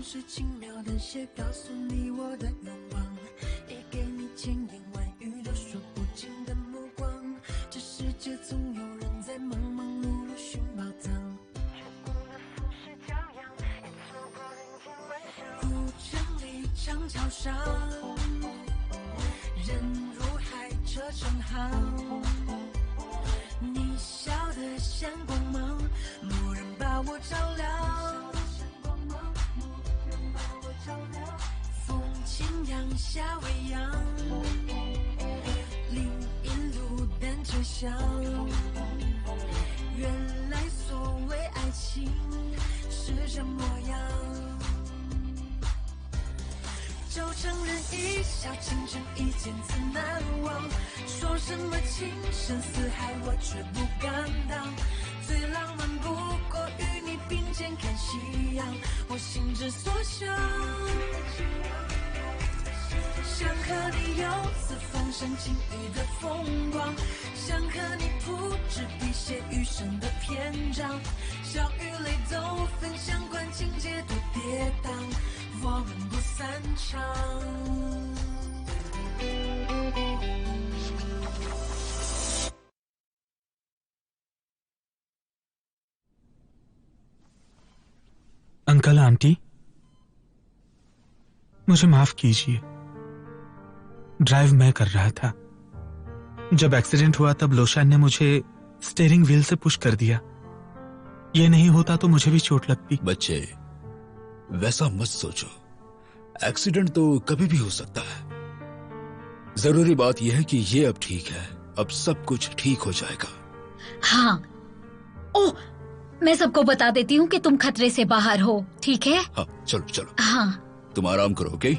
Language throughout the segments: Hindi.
是轻描淡写告诉你我的愿望，也给你千言万语都说不尽的目光。这世界总有人在忙忙碌碌寻宝藏，却过了浮世骄阳，也错过人间万象。古城里长桥上，人如海，车成行。你笑得像光芒，蓦然把我照亮。风轻扬夏未央，另一路单车厢。原来所谓爱情是这模样。就承认一笑倾城，一见自难忘。说什么情深似海，我却不敢当。最浪漫不过与你并肩看夕阳，我心之所向。想和你游四方山晴雨的风光，想和你铺纸笔写余生的篇章。笑与泪都分享，管情节多跌宕，我们不散场。अंकल आंटी, मुझे माफ कीजिए। ड्राइव मैं कर रहा था। जब एक्सीडेंट हुआ तब लोशान ने मुझे स्टीयरिंग व्हील से पुश कर दिया। ये नहीं होता तो मुझे भी चोट लगती। बच्चे, वैसा मत सोचो। एक्सीडेंट तो कभी भी हो सकता है। जरूरी बात यह है कि ये अब ठीक है। अब सब कुछ ठीक हो जाएगा। हाँ। ओह, मैं सबको बता देती हूँ कि तुम खतरे से बाहर हो, ठीक है? हाँ, चलो चलो। हाँ। तुम आराम करो, ओके?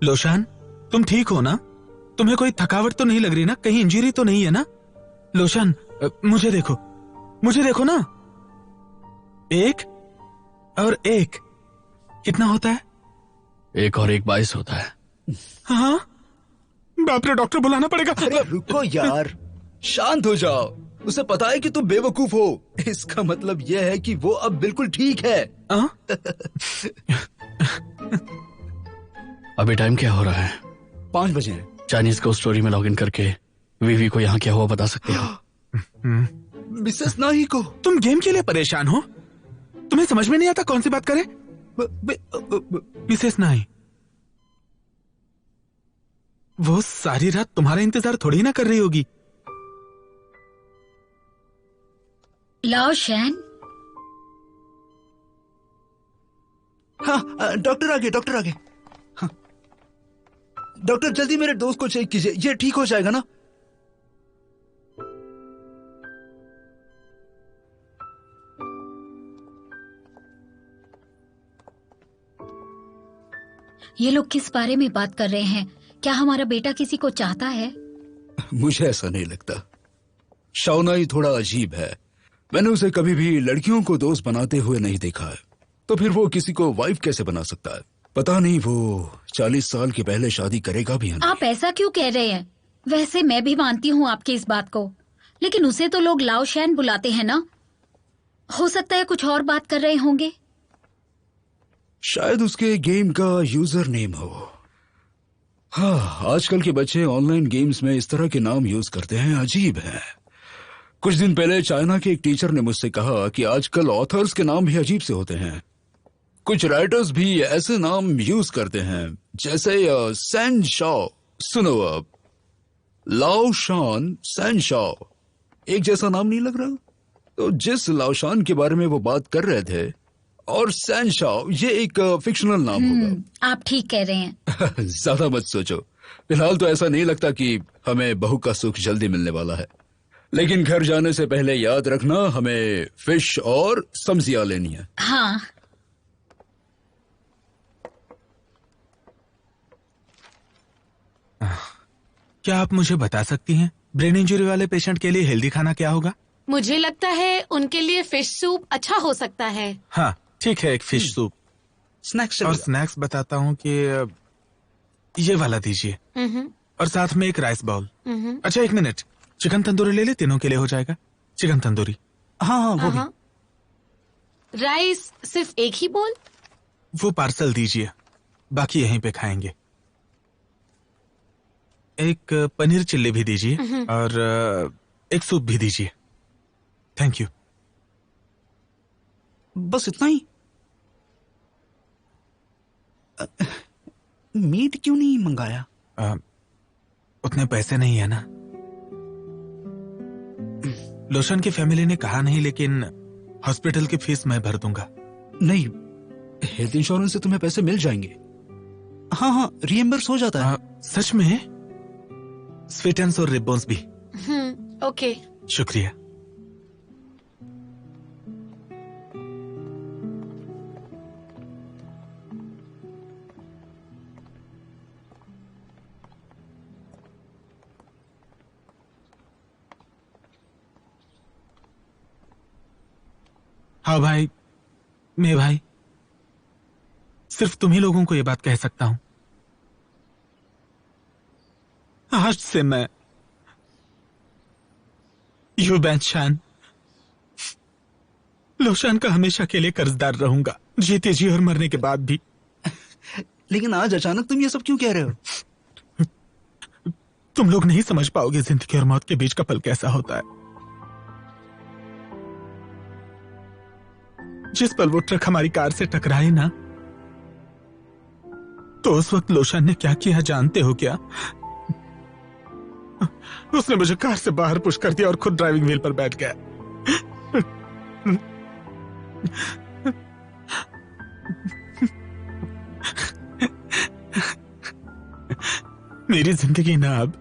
लोशान, तुम ठीक हो ना? तुम्हें कोई थकावट तो नहीं लग रही ना? कहीं इंजरी तो नहीं है ना? लोशान, मुझे देखो ना। 1 और 1 कितना होता है? 1 और 1 22 होता है। हाँ, बाप रे, डॉक्टर बुलाना पड़ेगा। अरे रुको यार, शांत हो जाओ। उसे पता है कि तुम बेवकूफ हो। इसका मतलब यह है कि वो अब बिल्कुल ठीक है। अभी टाइम क्या हो रहा है? 5 बजे हैं। चाइनीज को स्टोरी में लॉगिन करके वीवी को यहाँ क्या हुआ बता सकते हो? मिसेस नाही को। तुम गेम के लिए परेशान हो? तुम्हें समझ में नहीं आता कौन सी बात करें? मिसेस नाही, वो सारी रात तुम्हारा इंतजार थोड़ी ना कर रही होगी। लाओ शैन। हाँ, डॉक्टर आ गए। हाँ। डॉक्टर, जल्दी मेरे दोस्त को चेक कीजिए। ये ठीक हो जाएगा ना? ये लोग किस बारे में बात कर रहे हैं? क्या हमारा बेटा किसी को चाहता है? मुझे ऐसा नहीं लगता। शाओनाई थोड़ा अजीब है। मैंने उसे कभी भी लड़कियों को दोस्त बनाते हुए नहीं देखा है। तो फिर वो किसी को वाइफ कैसे बना सकता है? पता नहीं वो 40 साल के पहले शादी करेगा भी या नहीं। आप ऐसा क्यों कह रहे हैं? वैसे मैं भी मानती हूँ आपकी इस बात को, लेकिन उसे तो लोग लाओ शैन बुलाते हैं ना। हो सकता है कुछ और बात कर रहे होंगे। शायद उसके गेम का यूजर नेम हो। हाँ, आजकल के बच्चे ऑनलाइन गेम्स में इस तरह के नाम यूज करते हैं, अजीब है। कुछ दिन पहले चाइना के एक टीचर ने मुझसे कहा कि आजकल ऑथर्स के नाम भी अजीब से होते हैं। कुछ राइटर्स भी ऐसे नाम यूज करते हैं जैसे सैन शाओ। सुनो, अब लाओशान, सैन शाओ एक जैसा नाम नहीं लग रहा? तो जिस लाओशान के बारे में वो बात कर रहे थे और सैन शाओ, ये एक फिक्शनल नाम होगा। आप ठीक कह रहे हैं। ज्यादा मत सोचो। फिलहाल तो ऐसा नहीं लगता कि हमें बहू का सुख जल्दी मिलने वाला है। लेकिन घर जाने से पहले याद रखना, हमें फिश और सब्जियां लेनी है। हाँ। क्या आप मुझे बता सकती हैं ब्रेन इंजरी वाले पेशेंट के लिए हेल्दी खाना क्या होगा? मुझे लगता है उनके लिए फिश सूप अच्छा हो सकता है। हाँ ठीक है, एक फिश सूप। स्नैक्स और स्नैक्स बताता हूँ कि ये वाला दीजिए, और साथ में एक राइस बाउल। अच्छा 1 मिनट, चिकन तंदूरी ले ले, तीनों के लिए हो जाएगा। चिकन तंदूरी। हाँ हाँ वो भी। हाँ। राइस सिर्फ एक ही बोल? वो पार्सल दीजिए, बाकी यहीं पे खाएंगे। एक पनीर चिल्ली भी दीजिए और एक सूप भी दीजिए। Thank you. बस इतना ही? मीट क्यों नहीं मंगाया? उतने पैसे नहीं है ना। लोशन की फैमिली ने कहा नहीं, लेकिन हॉस्पिटल की फीस मैं भर दूंगा। नहीं, हेल्थ इंश्योरेंस से तुम्हें पैसे मिल जाएंगे। हाँ हाँ, रिएम्बर्स हो जाता है। सच में? स्वीटेंस और रिबॉन्स भी। ओके। शुक्रिया। हाँ भाई, मैं भाई, सिर्फ तुम्ही लोगों को ये बात कह सकता हूं। आज से मैं यूबैन शान लोशान का हमेशा के लिए कर्जदार रहूंगा, जीते जी और मरने के बाद भी। लेकिन आज अचानक तुम ये सब क्यों कह रहे हो? तुम लोग नहीं समझ पाओगे जिंदगी और मौत के बीच का पल कैसा होता है। जिस पल वो ट्रक हमारी कार से टकराए ना, तो उस वक्त लोशान ने क्या किया जानते हो क्या? उसने मुझे कार से बाहर पुश कर दिया और खुद ड्राइविंग व्हील पर बैठ गया। मेरी जिंदगी ना अब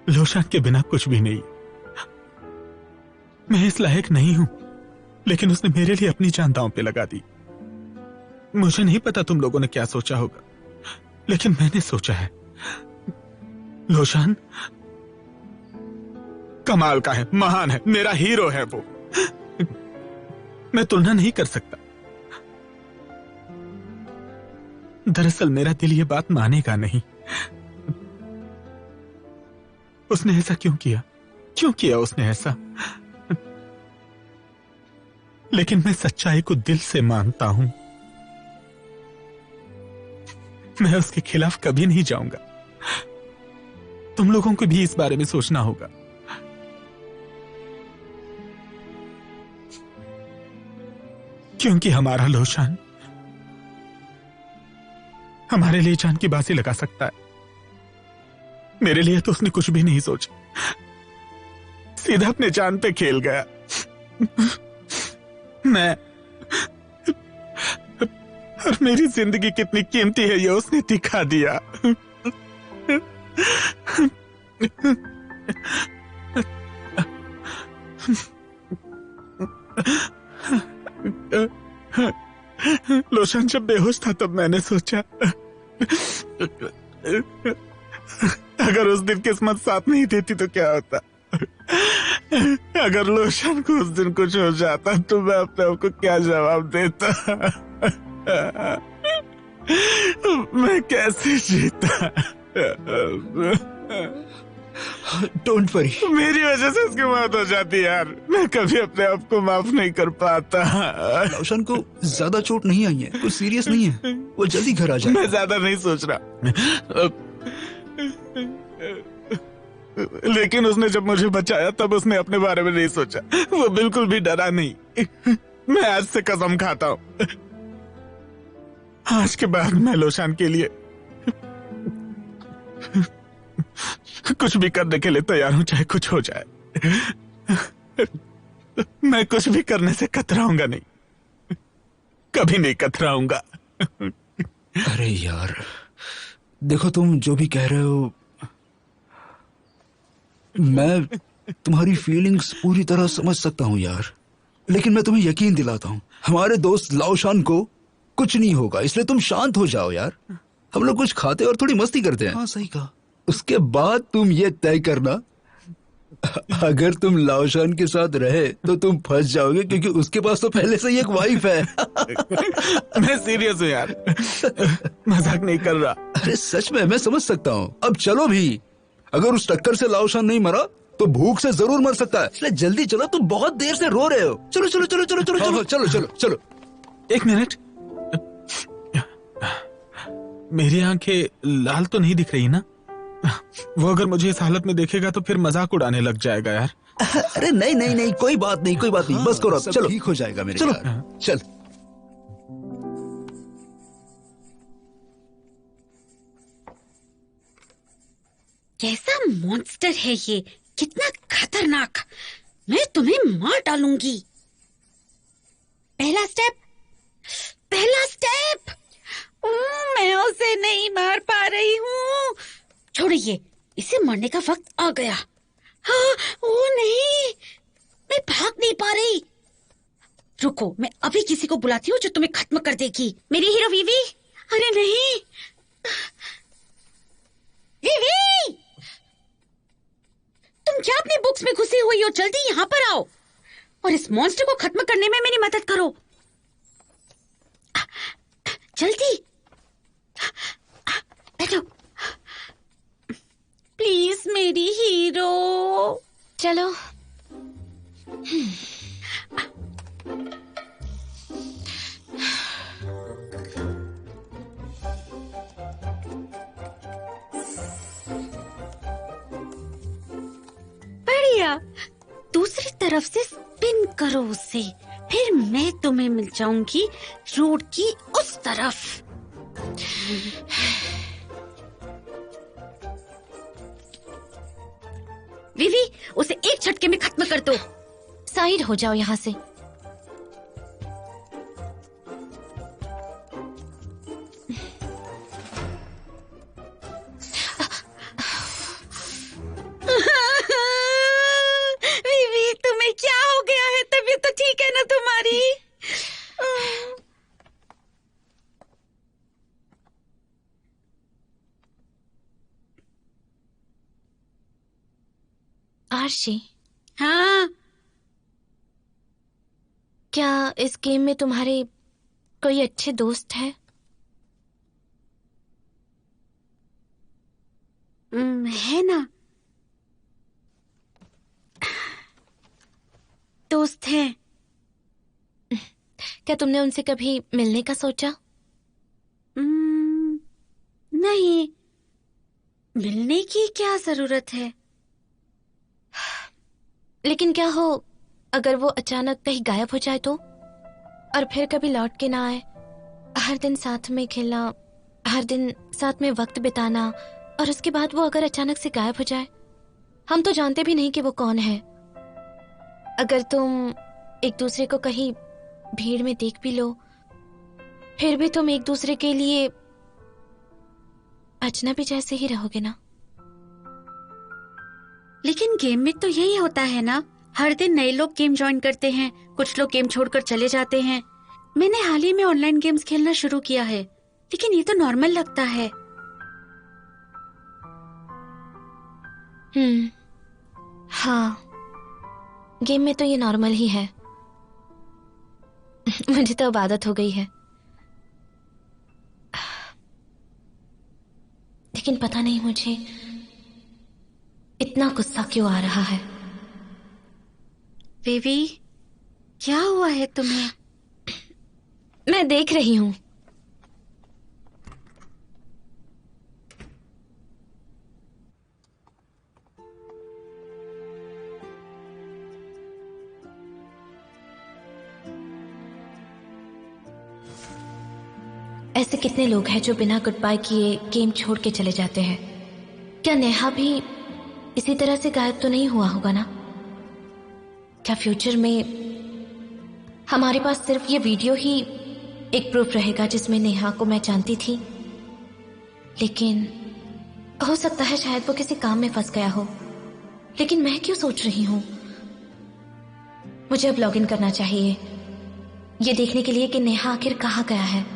लोशान के बिना कुछ भी नहीं। मैं इस लायक नहीं हूं, लेकिन उसने मेरे लिए अपनी जान दांव पे लगा दी। मुझे नहीं पता तुम लोगों ने क्या सोचा होगा, लेकिन मैंने सोचा है लोशान कमाल का है, महान है, मेरा हीरो है वो। मैं तुलना नहीं कर सकता। दरअसल मेरा दिल ये बात मानेगा नहीं। उसने ऐसा क्यों किया? क्यों किया उसने ऐसा? लेकिन मैं सच्चाई को दिल से मानता हूं। मैं उसके खिलाफ कभी नहीं जाऊंगा। तुम लोगों को भी इस बारे में सोचना होगा। क्योंकि हमारा लोशान हमारे लिए जान की बाजी लगा सकता है। मेरे लिए तो उसने कुछ भी नहीं सोचा, सीधा अपने जान पे खेल गया। मैं और मेरी जिंदगी कितनी कीमती है ये उसने दिखा दिया। लोशन जब बेहोश था तब मैंने सोचा अगर उस दिन किस्मत साथ नहीं देती तो क्या होता। अगर लोशन को उस दिन कुछ हो जाता तो मैं अपने आप को क्या जवाब देता। मैं कैसे जीता। डोंट वरी, मेरी वजह से उसकी मौत हो जाती यार। मैं कभी अपने आप को माफ नहीं कर पाता। रोशन को ज्यादा चोट नहीं आई है, कुछ सीरियस नहीं है, वो जल्दी घर आ जाए। मैं ज्यादा नहीं सोच रहा, लेकिन उसने जब मुझे बचाया तब उसने अपने बारे में नहीं सोचा। वो बिल्कुल भी डरा नहीं। मैं आज से कसम खाता हूं, आज के बाद मैं लोशान के लिए कुछ भी करने के लिए तैयार हूं, चाहे कुछ हो जाए। मैं कुछ भी करने से कतराऊंगा नहीं, कभी नहीं कतराऊंगा। अरे यार देखो, तुम जो भी कह रहे हो, मैं तुम्हारी फीलिंग्स पूरी तरह समझ सकता हूं यार, लेकिन मैं तुम्हें यकीन दिलाता हूं हमारे दोस्त लाओशान को कुछ नहीं होगा, इसलिए तुम शांत हो जाओ यार। हम लोग कुछ खाते और थोड़ी मस्ती करते हैं। हाँ सही कहा। उसके बाद तुम ये तय करना, अगर तुम लाओशान के साथ रहे तो तुम फंस जाओगे, क्योंकि उसके पास तो पहले से ही एक वाइफ है। मैं सीरियस हूँ यार, मजाक नहीं कर रहा। अरे सच में, मैं समझ सकता हूँ। अब चलो भी, अगर उस टक्कर से लाओशान नहीं मरा तो भूख से जरूर मर सकता है, इसलिए जल्दी चलो, तुम बहुत देर से रो रहे हो। चलो चलो चलो चलो चलो चलो चलो चलो चलो। एक मिनट, मेरी आंखें लाल तो नहीं दिख रही ना? वो अगर मुझे इस हालत में देखेगा तो फिर मजाक उड़ाने लग जाएगा यार। अरे नहीं नहीं नहीं, कोई बात नहीं, कोई बात नहीं, बस करो, चलो ठीक हो जाएगा मेरे चलो। यार। चल। कैसा मॉन्स्टर है ये, कितना खतरनाक। मैं तुम्हें मार डालूंगी। पहला स्टेप, पहला स्टेप। मैं उसे नहीं मार पा रही हूँ। छोड़िए, इसे मारने का वक्त आ गया। हाँ, ओ नहीं, मैं भाग नहीं पा रही। रुको, मैं अभी किसी को बुलाती हूँ जो तुम्हें खत्म कर देगी। मेरी हीरो वीवी। अरे नहीं, वीवी, तुम क्या अपनी बुक्स में घुसी हुई हो? जल्दी यहाँ पर आओ और इस मॉन्स्टर को खत्म करने में मेरी मदद करो। जल्दी बैठो, प्लीज मेरी हीरो। चलो। बढ़िया, दूसरी तरफ से स्पिन करो उसे, फिर मैं तुम्हें मिल जाऊंगी रोड की उस तरफ। विवी, उसे एक झटके में खत्म कर दो। साइड हो जाओ यहाँ से। विवी, तुम्हें क्या हो गया है? तबीयत तो ठीक है ना तुम्हारी? आरशी, हाँ, क्या इस गेम में तुम्हारे कोई अच्छे दोस्त है? है ना, दोस्त हैं। क्या तुमने उनसे कभी मिलने का सोचा? नहीं, मिलने की क्या जरूरत है? लेकिन क्या हो अगर वो अचानक कहीं गायब हो जाए तो, और फिर कभी लौट के ना आए? हर दिन साथ में खेलना, हर दिन साथ में वक्त बिताना, और उसके बाद वो अगर अचानक से गायब हो जाए? हम तो जानते भी नहीं कि वो कौन है। अगर तुम एक दूसरे को कहीं भीड़ में देख भी लो, फिर भी तुम एक दूसरे के लिए अजनबी जैसे ही रहोगे ना? लेकिन गेम में तो यही होता है ना, हर दिन नए लोग गेम ज्वाइन करते हैं, कुछ लोग गेम छोड़कर चले जाते हैं। मैंने हाल ही में ऑनलाइन गेम्स खेलना शुरू किया है, लेकिन ये तो नॉर्मल लगता है। हाँ, गेम में तो ये नॉर्मल ही है। मुझे तो अब आदत हो गई है। लेकिन पता नहीं मुझे इतना गुस्सा क्यों आ रहा है। बेबी, क्या हुआ है तुम्हें? मैं देख रही हूँ। ऐसे कितने लोग हैं जो बिना गुड बाय किए गेम छोड़ के चले जाते हैं। क्या नेहा भी इसी तरह से गायब तो नहीं हुआ होगा ना? क्या फ्यूचर में हमारे पास सिर्फ ये वीडियो ही एक प्रूफ रहेगा जिसमें नेहा को मैं जानती थी? लेकिन हो सकता है शायद वो किसी काम में फंस गया हो। लेकिन मैं क्यों सोच रही हूं? मुझे अब लॉगिन करना चाहिए, ये देखने के लिए कि नेहा आखिर कहाँ गया है।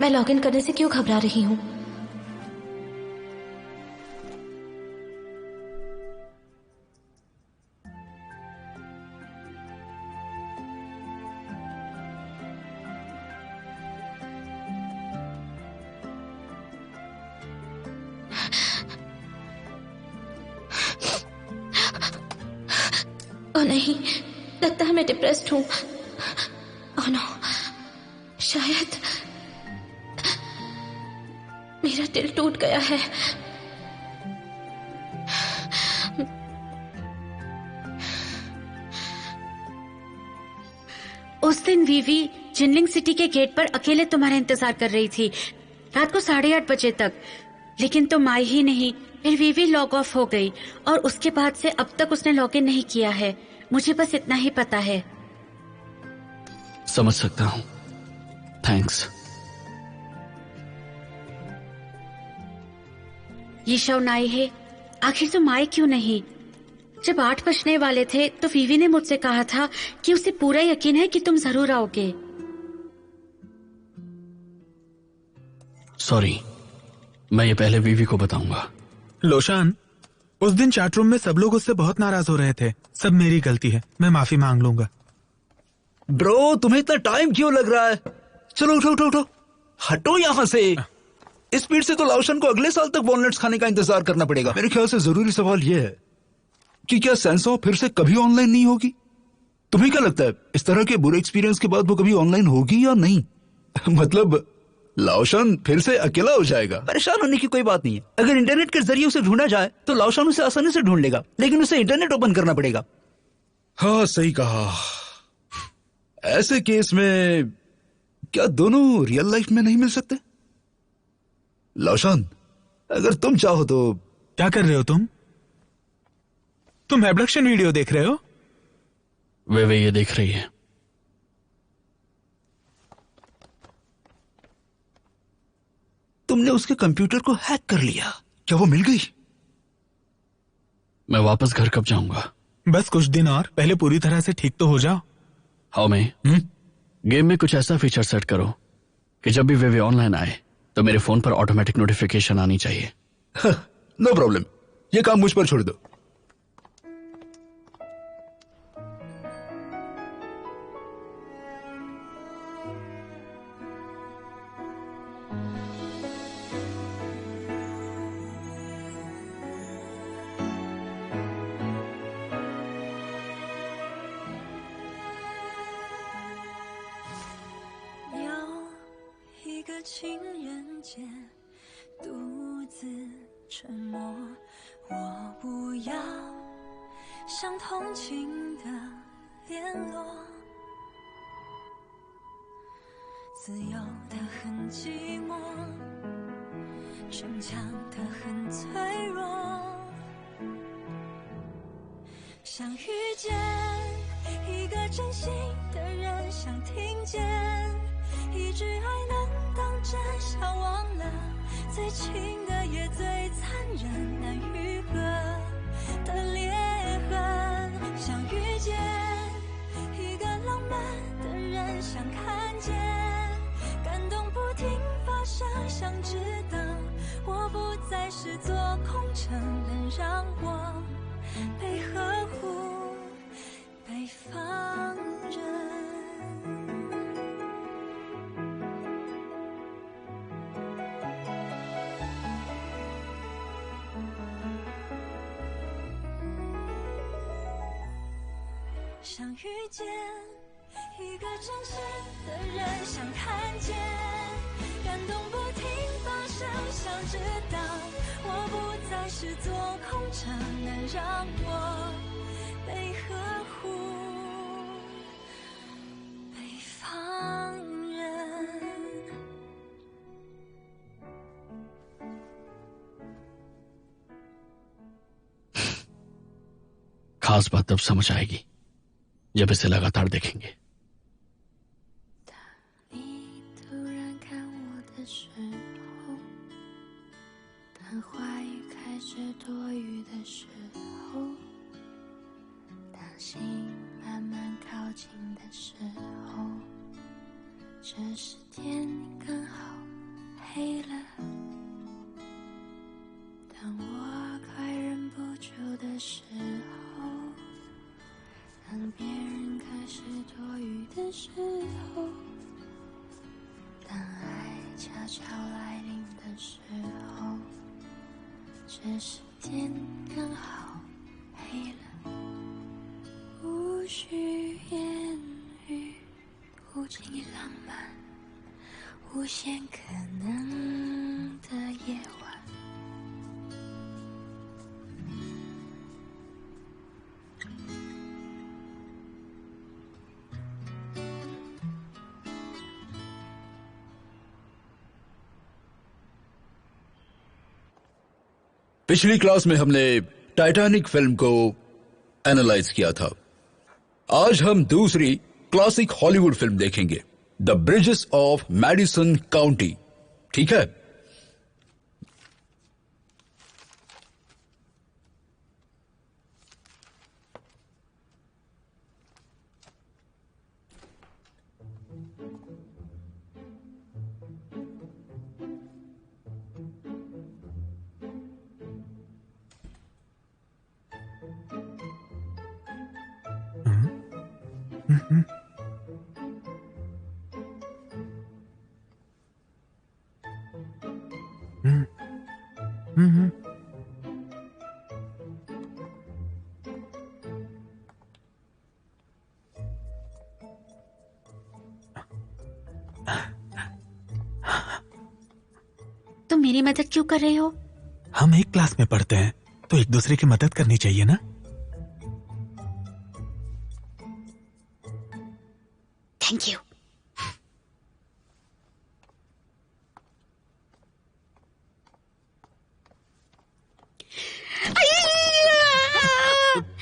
मैं लॉगिन करने से क्यों घबरा रही हूं? ओह नहीं, लगता है मैं डिप्रेस्ड हूँ। ओह नो, शायद मेरा दिल टूट गया है। उस दिन वीवी जिनलिंग सिटी के गेट पर अकेले तुम्हारा इंतजार कर रही थी, रात को 8:30 बजे तक, लेकिन तुम आई ही नहीं। फिर वीवी लॉग ऑफ हो गई और उसके बाद से अब तक उसने लॉग इन नहीं किया है। मुझे बस इतना ही पता है। समझ सकता हूँ, थैंक्स। ये शव आई है, आखिर तुम आए क्यों नहीं? जब 8 बजने वाले थे तो वीवी ने मुझसे कहा था कि उसे पूरा यकीन है कि तुम जरूर आओगे। सॉरी, मैं ये पहले वीवी को बताऊंगा। लोशान, उस दिन चैट रूम में सब लोग उससे बहुत नाराज हो रहे थे। सब मेरी गलती है, मैं माफी मांग लूंगा। ब्रो, तुम्हें इतना टाइम क्यों लग रहा है? चलो उठो उठो उठो, हटो यहाँ से। इस स्पीड से तो लाओशन को अगले साल तक वॉलनट्स खाने का इंतजार करना पड़ेगा। मेरे ख्याल से जरूरी सवाल यह है कि क्या सेंसो फिर से कभी ऑनलाइन नहीं होगी? तुम्हें क्या लगता है, इस तरह के बुरे एक्सपीरियंस के बाद वो कभी ऑनलाइन होगी या नहीं? मतलब लाओशन फिर से अकेला हो जाएगा? परेशान होने की कोई बात नहीं है। अगर इंटरनेट के जरिए उसे ढूंढा जाए तो लाओशन उसे आसानी से ढूंढ लेगा, लेकिन उसे इंटरनेट ओपन करना पड़ेगा। हाँ, सही कहा। ऐसे केस में क्या दोनों रियल लाइफ में नहीं मिल सकते? लाओशन, अगर तुम चाहो तो। क्या कर रहे हो तुम? तुम एब्डक्शन वीडियो देख रहे हो? वे ये देख रही है। तुमने उसके कंप्यूटर को हैक कर लिया, क्या वो मिल गई? मैं वापस घर कब जाऊंगा? बस कुछ दिन और, पहले पूरी तरह से ठीक तो हो जाओ। हाउ में गेम में कुछ ऐसा फीचर सेट करो कि जब भी वे ऑनलाइन आए तो मेरे फोन पर ऑटोमेटिक नोटिफिकेशन आनी चाहिए। नो प्रॉब्लम, ये काम मुझ पर छोड़ दो।自由的很寂寞，逞强的很脆弱，想遇见一个真心的人，想听见一句爱能当真，想忘了最亲的也最残忍，难愈合的裂痕，想遇见一个浪漫的人，想看见感动不停发生，想知道我不再是座空城，能让我被呵护，被放任。想遇见一个真心的人，想看见感动不停发生，想知道我不再是座空城，能让我被呵护，被放任。खास बात तब समझ आएगी जब इसे लगातार देखेंगे।当话语开始多余的时候，当心慢慢靠近的时候，这时天刚好黑了。当我快忍不住的时候，当别人开始多余的时候，当爱悄悄来临的时候，这时天刚好黑了。需言语，无尽也浪漫，无限可能的夜晚。पिछली क्लास में हमने टाइटैनिक फिल्म को एनालाइज किया था। आज हम दूसरी क्लासिक हॉलीवुड फिल्म देखेंगे, the bridges of Madison County. ठीक है? तुम मेरी मदद क्यों कर रहे हो? हम एक क्लास में पढ़ते हैं तो एक दूसरे की मदद करनी चाहिए ना। Thank you.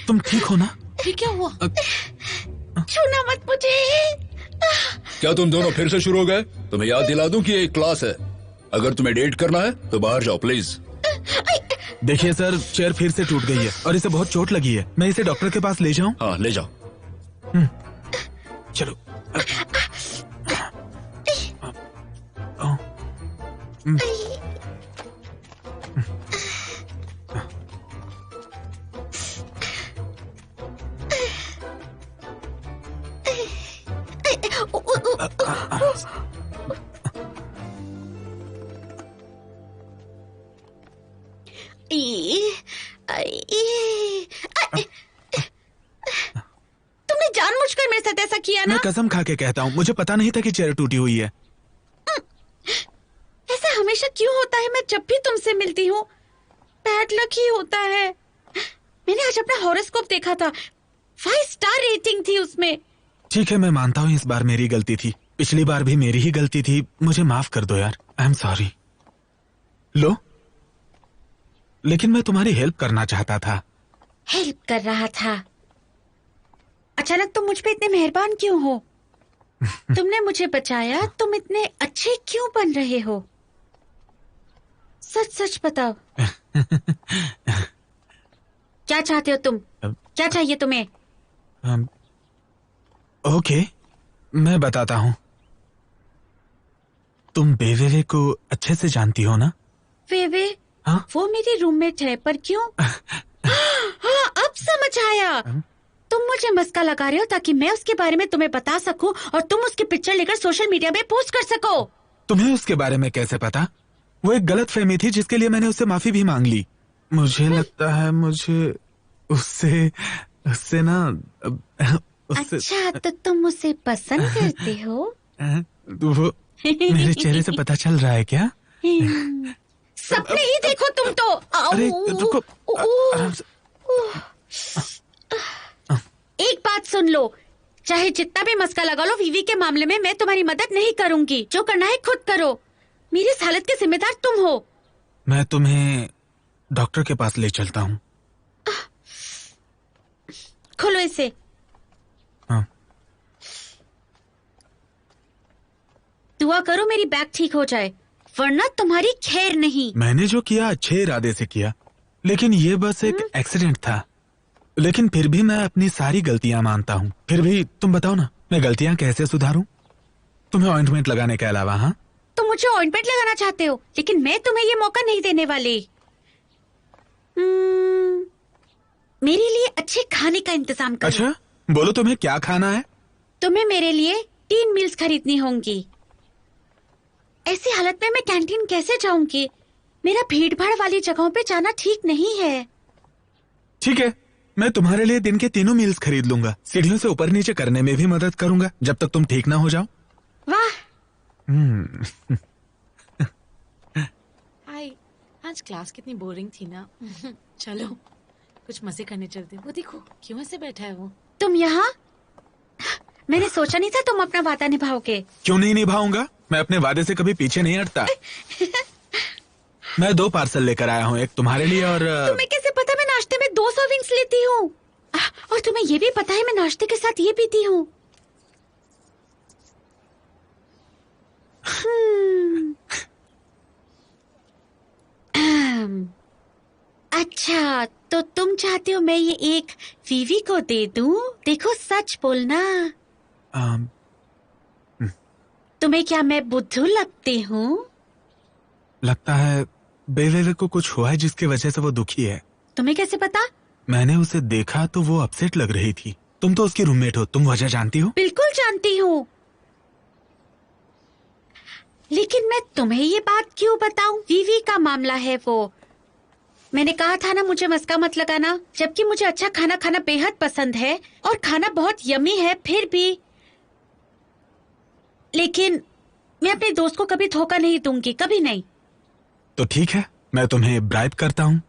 तुम ठीक हो ना? ये क्या हुआ? छूना मत मुझे। क्या तुम दोनों फिर से शुरू हो गए? तुम्हें याद दिला दूं कि ये एक क्लास है। अगर तुम्हें डेट करना है तो बाहर जाओ प्लीज। देखिए सर, चेयर फिर से टूट गई है और इसे बहुत चोट लगी है। मैं इसे डॉक्टर के पास ले जाऊं? हाँ ले जाओ। चलो। तुमने जानबूझकर मेरे साथ ऐसा किया ना? मैं कसम खा के कहता हूँ, मुझे पता नहीं था कि चेयर टूटी हुई है। ऐसा हमेशा क्यों होता है? मैं जब भी तुमसे मिलती हूँ बैड लक ही होता है। मैंने आज अपना हॉरोस्कोप देखा था, 5 स्टार रेटिंग थी उसमें। ठीक है, मैं मानता हूँ इस बार मेरी गलती थी। पिछली बार भी मेरी ही गलती थी। मुझे माफ कर दो यार। I am sorry. लो, लेकिन मैं तुम्हारी हेल्प करना चाहता था। हेल्प कर रहा था? अचानक तुम मुझ पे इतने मेहरबान क्यों हो? तुमने मुझे बचाया, तुम इतने अच्छे क्यों बन रहे हो? सच सच बताओ। क्या चाहते हो तुम? क्या चाहिए तुम्हें? ओके, मैं बताता हूँ। तुम बेवेवे को अच्छे से जानती हो ना? वेवे? हाँ? वो मेरी रूममेट है, पर क्यों? हाँ, अब समझ आया। तुम मुझे मस्का लगा रहे हो ताकि मैं उसके बारे में तुम्हें बता सकूं और तुम उसकी पिक्चर लेकर सोशल मीडिया में पोस्ट कर सको। तुम्हें उसके बारे में कैसे पता? वो एक गलतफहमी थी जिसके लिए मैंने उससे माफी भी मांग ली। मुझे लगता है मुझे उससे ना उससे... अच्छा, तो तुम उसे पसंद करते हो? वो मेरे चेहरे से पता चल रहा है क्या? सपने ही देखो तुम तो। अरे रुको, आराम से। एक बात सुन लो, चाहे जितना भी मस्का लगा लो, वीवी के मामले में मैं तुम्हारी मदद नहीं करूंगी। जो करना है खुद करो। मेरी इस हालत के जिम्मेदार तुम हो। मैं तुम्हें डॉक्टर के पास ले चलता हूँ। खोलो इसे। हाँ। दुआ करो मेरी बैक ठीक हो जाए, वरना तुम्हारी खैर नहीं। मैंने जो किया अच्छे इरादे से किया, लेकिन ये बस एक एक्सीडेंट था। लेकिन फिर भी मैं अपनी सारी गलतियां मानता हूँ। फिर भी तुम बताओ ना, मैं गलतियां कैसे सुधारूं? तुम्हें ऑइंटमेंट लगाने के अलावा। हाँ, तुम मुझे ऑइंटमेंट लगाना चाहते हो, लेकिन मैं तुम्हें ये मौका नहीं देने वाली। मेरे लिए अच्छे खाने का इंतजाम करो। अच्छा, बोलो तुम्हें क्या खाना है? तुम्हें मेरे लिए 3 मील्स खरीदनी होंगी। ऐसी हालत में मैं कैंटीन कैसे जाऊंगी? मेरा भीड़ भाड़ वाली जगहों पे जाना ठीक नहीं है। ठीक है, मैं तुम्हारे लिए दिन के तीनों मील्स खरीद लूंगा, सीढ़ियों से ऊपर नीचे करने में भी मदद करूंगा जब तक तुम ठीक ना हो जाओ। वाह। हाय, आज क्लास कितनी बोरिंग थी ना। चलो कुछ मजे करने चलते हैं। वो देखो क्यों ऐसे बैठा है वो। तुम यहाँ? मैंने सोचा नहीं था तुम अपना वादा निभाओगे। क्यों नहीं निभाऊंगा, मैं अपने वादे से कभी पीछे नहीं हटता। मैं 2 पार्सल लेकर आया हूँ, एक तुम्हारे लिए और तुम्हें कैसे पता मैं नाश्ते में 2 सर्विंग्स लेती हूँ? और तुम्हें ये भी पता है मैं नाश्ते के साथ ये पीती हूँ। अच्छा, तो तुम चाहते हो मैं ये एक वीवी को दे दूं? देखो सच बोलना। तुम्हें क्या मैं बुद्धू लगती हूँ? लगता है बेवेवे को कुछ हुआ है जिसकी वजह से वो दुखी है। तुम्हें कैसे पता? मैंने उसे देखा तो वो अपसेट लग रही थी। तुम तो उसकी रूममेट हो, तुम वजह जानती हो? बिल्कुल जानती हूँ, लेकिन मैं तुम्हें ये बात क्यों बताऊं? वीवी का मामला है वो। मैंने कहा था ना मुझे मस्का मत लगाना, जबकि मुझे अच्छा खाना खाना बेहद पसंद है और खाना बहुत यमी है फिर भी। लेकिन मैं अपने दोस्त को कभी धोखा नहीं दूंगी, कभी नहीं। तो ठीक है, मैं तुम्हें ब्राइब करता हूँ।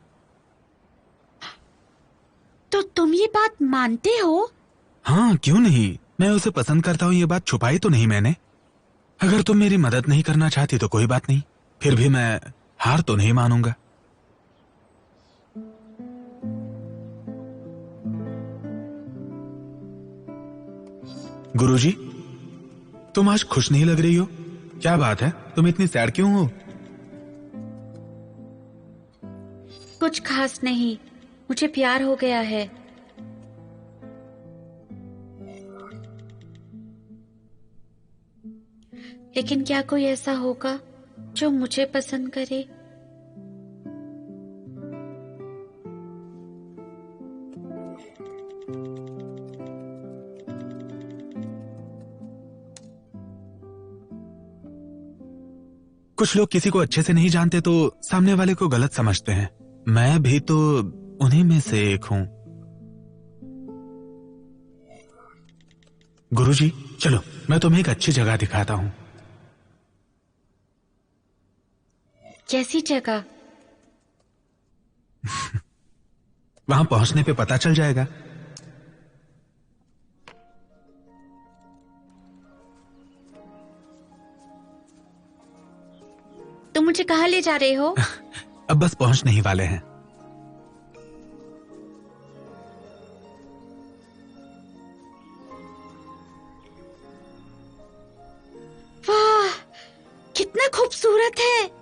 तो तुम ये बात मानते हो? हाँ, क्यों नहीं। मैं उसे पसंद करता हूँ, ये बात छुपाई तो नहीं मैंने। अगर तुम मेरी मदद नहीं करना चाहती तो कोई बात नहीं, फिर भी मैं हार तो नहीं मानूंगा। गुरुजी, तुम आज खुश नहीं लग रही हो, क्या बात है? तुम इतनी सैड क्यों हो? कुछ खास नहीं, मुझे प्यार हो गया है। लेकिन क्या कोई ऐसा होगा जो मुझे पसंद करे? कुछ लोग किसी को अच्छे से नहीं जानते तो सामने वाले को गलत समझते हैं। मैं भी तो उन्हीं में से एक हूं। गुरुजी, चलो मैं तुम्हें एक अच्छी जगह दिखाता हूं। कैसी जगह? वहां पहुंचने पे पता चल जाएगा। तुम मुझे कहाँ ले जा रहे हो? अब बस पहुंचने ही वाले हैं। वाह, कितना खूबसूरत है।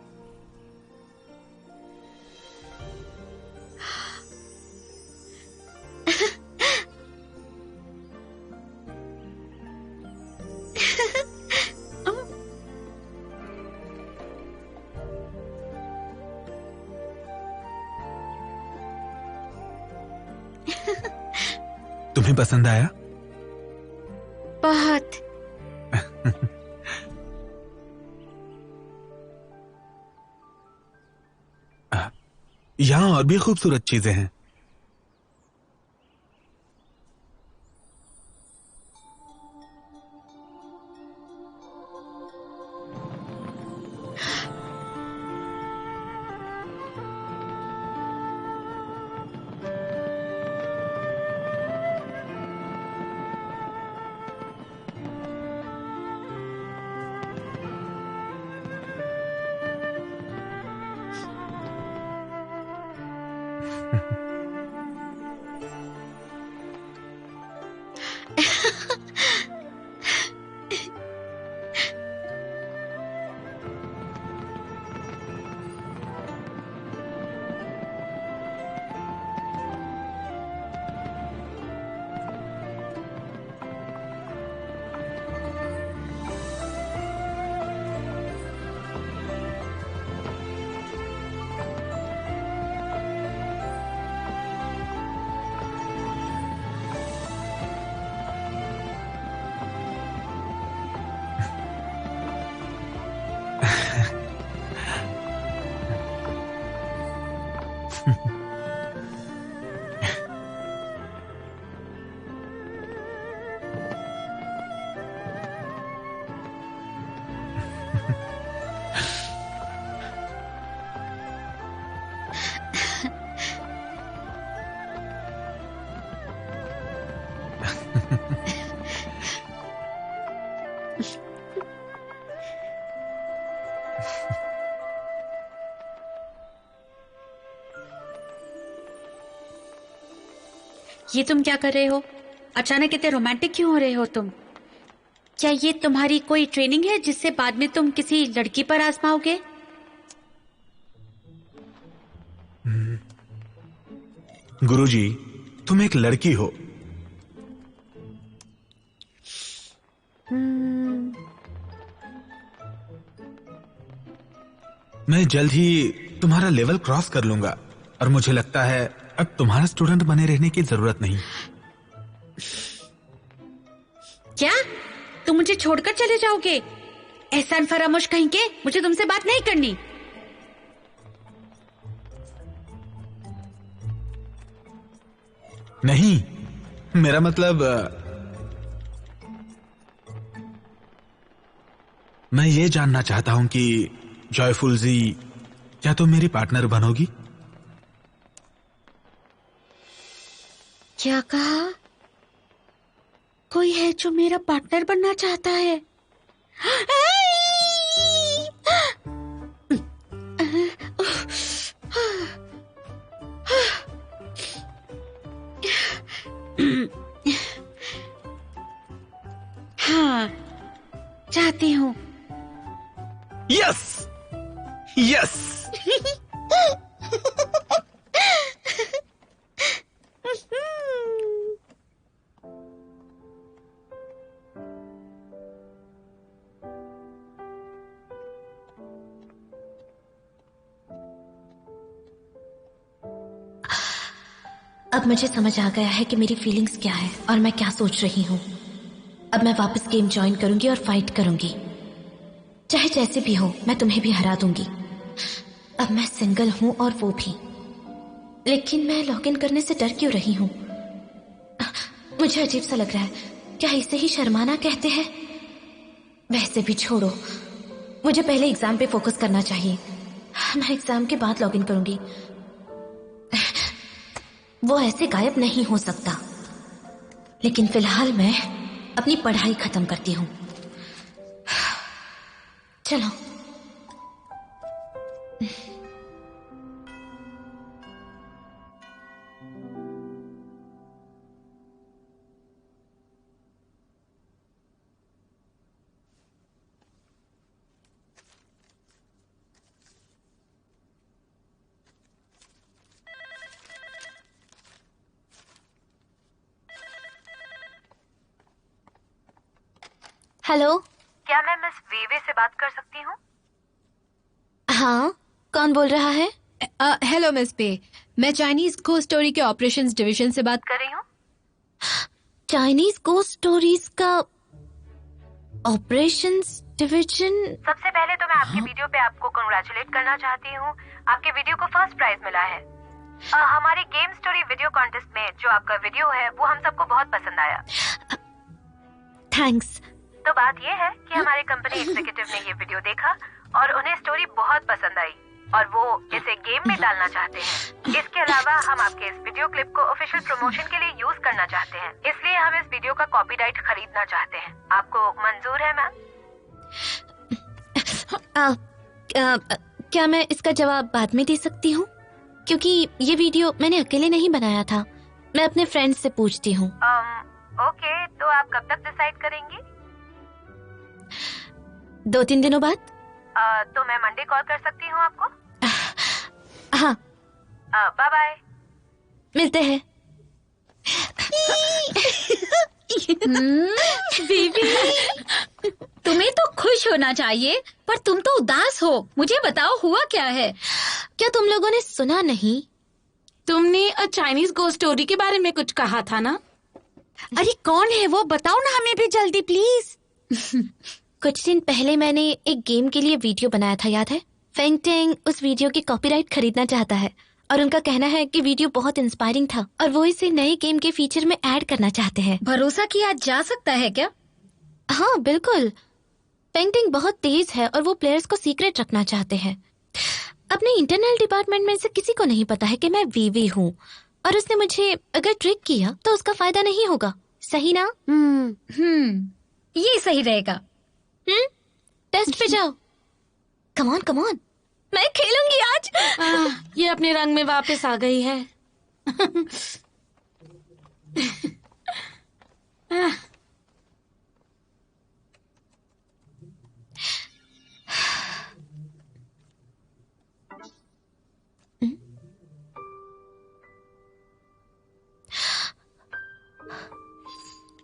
तुम्हें पसंद आया? बहुत। यहां और भी खूबसूरत चीजें हैं। ये तुम क्या कर रहे हो? अचानक इतने रोमांटिक क्यों हो रहे हो तुम? क्या ये तुम्हारी कोई ट्रेनिंग है जिससे बाद में तुम किसी लड़की पर आजमाओगे? गुरुजी, तुम एक लड़की हो। मैं जल्द ही तुम्हारा लेवल क्रॉस कर लूंगा और मुझे लगता है अब तुम्हारा स्टूडेंट बने रहने की जरूरत नहीं। क्या तुम मुझे छोड़कर चले जाओगे? एहसान फरामोश कहीं के, मुझे तुमसे बात नहीं करनी। नहीं, मेरा मतलब मैं ये जानना चाहता हूं कि जॉयफुल जी, क्या तुम मेरी पार्टनर बनोगी? क्या कहा? कोई है जो मेरा पार्टनर बनना चाहता है? हाँ, चाहती हूँ। Yes, yes. अब मुझे समझ आ गया है कि मेरी फीलिंग्स क्या है और मैं क्या सोच रही हूँ। अब मैं वापस गेम ज्वाइन करूंगी और फाइट करूंगी, चाहे जैसे भी हो। मैं तुम्हें भी हरा दूंगी। अब मैं सिंगल हूं और वो भी। लेकिन मैं लॉग इन करने से डर क्यों रही हूँ? मुझे अजीब सा लग रहा है। क्या इसे ही शर्माना कहते हैं? वैसे भी छोड़ो, मुझे पहले एग्जाम पे फोकस करना चाहिए। मैं एग्जाम के बाद लॉग इन करूंगी। वो ऐसे गायब नहीं हो सकता। लेकिन फिलहाल मैं अपनी पढ़ाई खत्म करती हूँ। चलो। हेलो, क्या मैं मिस वीवे से बात कर सकती हूँ? हाँ, कौन बोल रहा है? हेलो मिस पे, मैं चाइनीज को स्टोरी के ऑपरेशंस डिवीजन से बात कर रही हूँ। चाइनीज को स्टोरीज का ऑपरेशंस डिवीजन? सबसे पहले तो मैं आपके वीडियो पे आपको कांग्रेचुलेट करना चाहती हूँ। आपके वीडियो को फर्स्ट प्राइज मिला है। हमारे गेम स्टोरी वीडियो कॉन्टेस्ट में जो आपका वीडियो है वो हम सबको बहुत पसंद आया। थैंक्स। तो बात ये है कि हमारे कंपनी एग्जीक्यूटिव ने ये वीडियो देखा और उन्हें स्टोरी बहुत पसंद आई और वो इसे गेम में डालना चाहते हैं। इसके अलावा हम आपके इस वीडियो क्लिप को ऑफिशियल प्रमोशन के लिए यूज करना चाहते हैं, इसलिए हम इस वीडियो का कॉपीराइट खरीदना चाहते हैं। आपको मंजूर है मैम? क्या मैं इसका जवाब बाद में दे सकती हूँ? क्योंकि ये वीडियो मैंने अकेले नहीं बनाया था, मैं अपने फ्रेंड्स से पूछती हूँ। ओके, तो आप कब तक डिसाइड करेंगी? 2-3 दिनों बाद। तो मैं मंडे कॉल कर सकती हूँ आपको? हाँ। Bye bye. मिलते हैं। बेबी, तुम्हें तो खुश होना चाहिए, पर तुम तो उदास हो। मुझे बताओ हुआ क्या है? क्या तुम लोगों ने सुना नहीं? तुमने चाइनीज गो स्टोरी के बारे में कुछ कहा था ना? अरे कौन है वो, बताओ ना हमें भी जल्दी प्लीज। कुछ दिन पहले मैंने एक गेम के लिए वीडियो बनाया था, याद है? फेंग टेंग उस वीडियो की कॉपीराइट खरीदना चाहता है और उनका कहना है कि वीडियो बहुत इंस्पायरिंग था और वो इसे नए गेम के फीचर में ऐड करना चाहते हैं। भरोसा किया जा सकता है क्या? हाँ बिल्कुल। फेंग टेंग बहुत तेज है और वो प्लेयर्स को सीक्रेट रखना चाहते हैं। अपने इंटरनल डिपार्टमेंट में से किसी को नहीं पता है कि मैं वीवी हूँ और उसने मुझे अगर ट्रिक किया तो उसका फायदा नहीं होगा। सही ना? ये सही रहेगा। टेस्ट पे जाओ। कम ऑन, मैं खेलूंगी आज। ये अपने रंग में वापस आ गई है।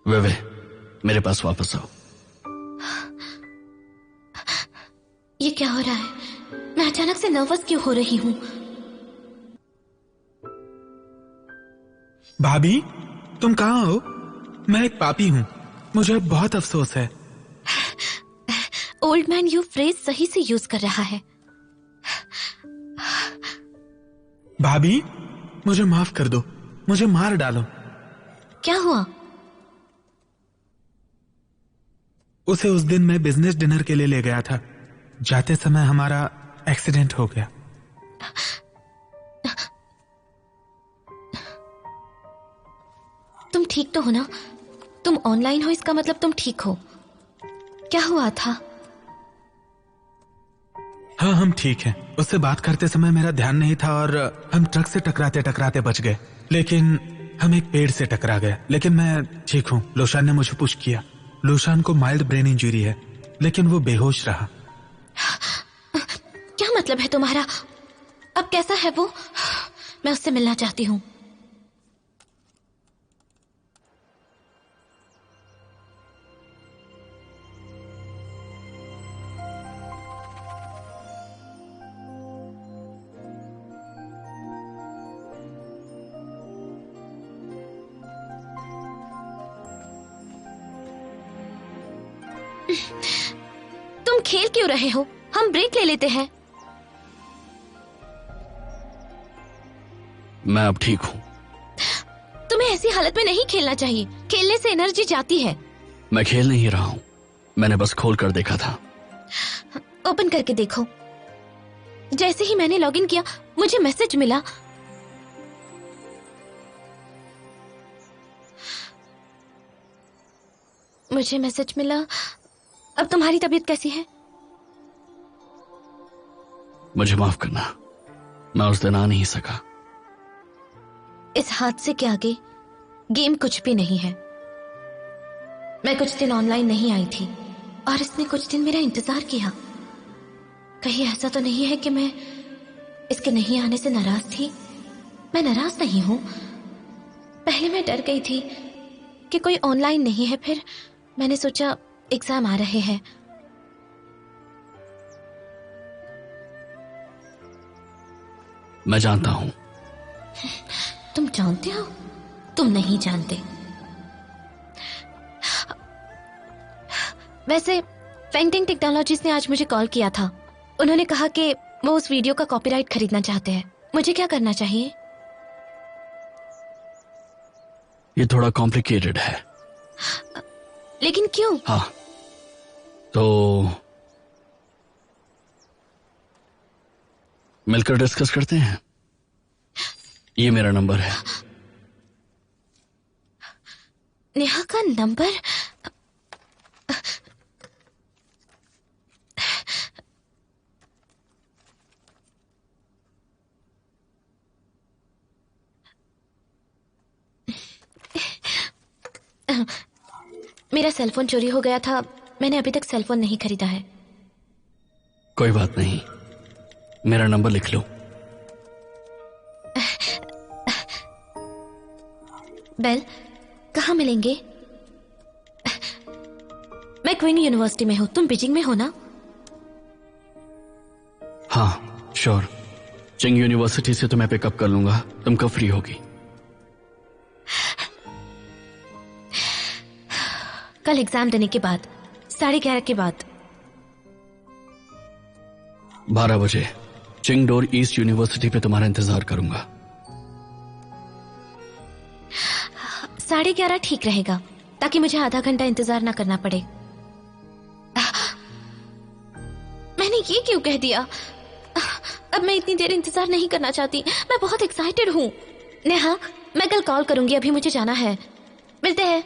वे मेरे पास वापस आओ। ये क्या हो रहा है? मैं अचानक से नर्वस क्यों हो रही हूँ? भाभी, तुम कहाँ हो? मैं एक पापी हूँ, मुझे बहुत अफसोस है। ओल्ड मैन यू फ्रेज सही से यूज कर रहा है। भाभी, मुझे माफ कर दो, मुझे मार डालो। क्या हुआ? उसे उस दिन मैं बिजनेस डिनर के लिए ले गया था। जाते समय हमारा एक्सीडेंट हो गया। तुम ठीक तो हो ना? तुम ऑनलाइन हो, इसका मतलब तुम ठीक हो। क्या हुआ था? हाँ, हम ठीक हैं। उससे बात करते समय मेरा ध्यान नहीं था और हम ट्रक से टकराते टकराते बच गए, लेकिन हम एक पेड़ से टकरा गए। लेकिन मैं ठीक हूँ। लोशान ने मुझे पुश किया। लोशान को माइल्ड ब्रेन इंजरी है, लेकिन वो बेहोश रहा। क्या मतलब है तुम्हारा? अब कैसा है वो? मैं उससे मिलना चाहती हूँ। तुम खेल क्यों रहे हो? हम ब्रेक ले लेते हैं। मैं अब ठीक हूँ। तुम्हें ऐसी हालत में नहीं खेलना चाहिए। खेलने से एनर्जी जाती है। मैं खेल नहीं रहा हूँ, मैंने बस खोल कर देखा था। ओपन करके देखो। जैसे ही मैंने लॉगिन किया, मुझे मैसेज मिला। अब तुम्हारी तबीयत कैसी है? मुझे माफ करना, मैं उस दिन आ नहीं सका। इस हादसे के आगे गेम कुछ भी नहीं है। मैं कुछ दिन ऑनलाइन नहीं आई थी और इसने कुछ दिन मेरा इंतजार किया। कहीं ऐसा तो नहीं है कि मैं इसके नहीं आने से नाराज थी? मैं नाराज नहीं हूं। पहले मैं डर गई थी कि कोई ऑनलाइन नहीं है, फिर मैंने सोचा एग्जाम आ रहे हैं। मैं जानता हूं। तुम जानते हो? तुम नहीं जानते। वैसे फेंटिंग टेक्नोलॉजीज ने आज मुझे कॉल किया था। उन्होंने कहा कि वो उस वीडियो का कॉपीराइट खरीदना चाहते हैं। मुझे क्या करना चाहिए? ये थोड़ा कॉम्प्लिकेटेड है। लेकिन क्यों? हाँ, तो मिलकर डिस्कस करते हैं। ये मेरा नंबर है। नेहा का नंबर? मेरा सेलफोन चोरी हो गया था। मैंने अभी तक सेलफोन नहीं खरीदा है। कोई बात नहीं, मेरा नंबर लिख लो। बेल, कहाँ मिलेंगे? मैं क्वीन यूनिवर्सिटी में हूँ। तुम बीजिंग में हो ना? हाँ, श्योर। चिंग यूनिवर्सिटी से तुम्हें पिकअप कर लूंगा। तुम कब फ्री होगी? कल एग्जाम देने के बाद, 11:30 के बाद। 12 बजे चिंगडोर ईस्ट यूनिवर्सिटी पे तुम्हारा इंतजार करूंगा। 11:30 ठीक रहेगा, ताकि मुझे आधा घंटा इंतजार ना करना पड़े। मैंने ये क्यों कह दिया? अब मैं इतनी देर इंतजार नहीं करना चाहती। मैं बहुत एक्साइटेड हूँ। नेहा, मैं कल कॉल करूंगी। अभी मुझे जाना है। मिलते हैं।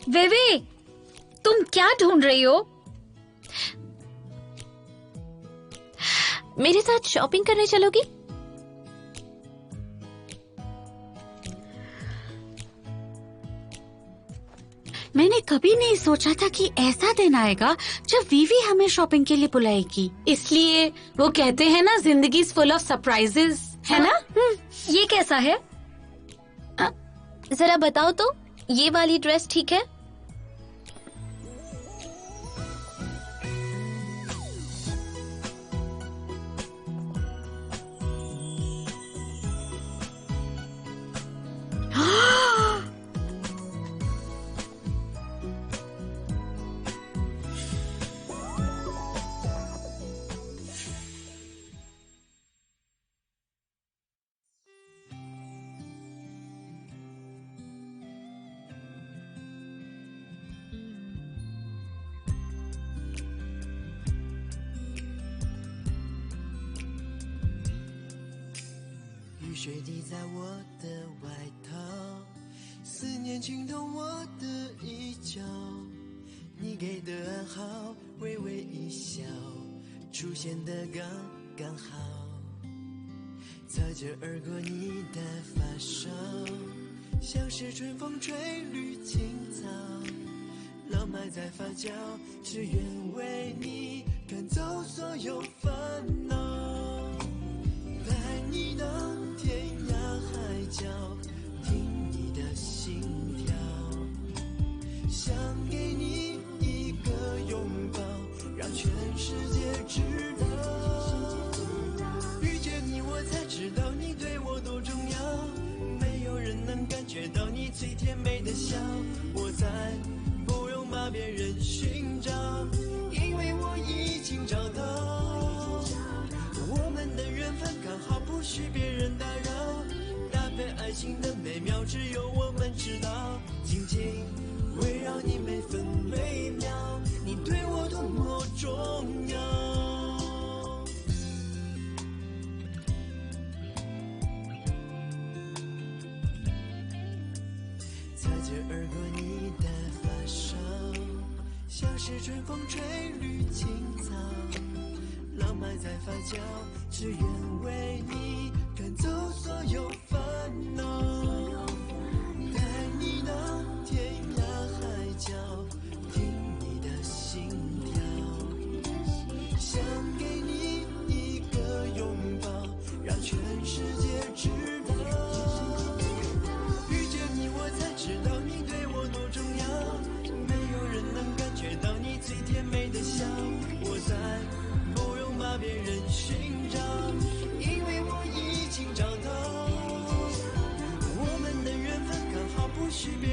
वेवे, तुम क्या ढूंढ रही हो? मेरे साथ शॉपिंग करने चलोगी? मैंने कभी नहीं सोचा था कि ऐसा दिन आएगा जब वीवी हमें शॉपिंग के लिए बुलाएगी। इसलिए वो कहते हैं ना, जिंदगी इज फुल ऑफ सरप्राइजेस, है ना? ये कैसा है? जरा बताओ तो, ये वाली ड्रेस ठीक है?雨水滴在我的外套，思念浸透我的衣角，你给的暗号，微微一笑，出现的刚刚好，擦肩而过你的发梢，像是春风吹绿青草，浪漫在发酵，只愿为你赶走所有烦恼，带你到天涯海角，听你的心跳，想给你一个拥抱，让全世界知道，遇见你我才知道你对我多重要，没有人能感觉到你最甜美的笑，我才不用把别人寻找，因为我已经找到，我们的缘分刚好不许别人打扰，搭配爱情的美妙只有我们知道，紧紧围绕你每分每秒，你对我多么重要，擦肩而过你的发梢，像是春风吹绿青草，浪漫在发酵，只愿为你赶走所有烦恼，带你到天涯海角，听你的心跳，想给你一个拥抱，让全世界知道，遇见你我才知道你对我多重要，没有人能感觉到你最甜美的笑，我才不用把别人寻找，因为我已经找到，我们的缘分刚好不许别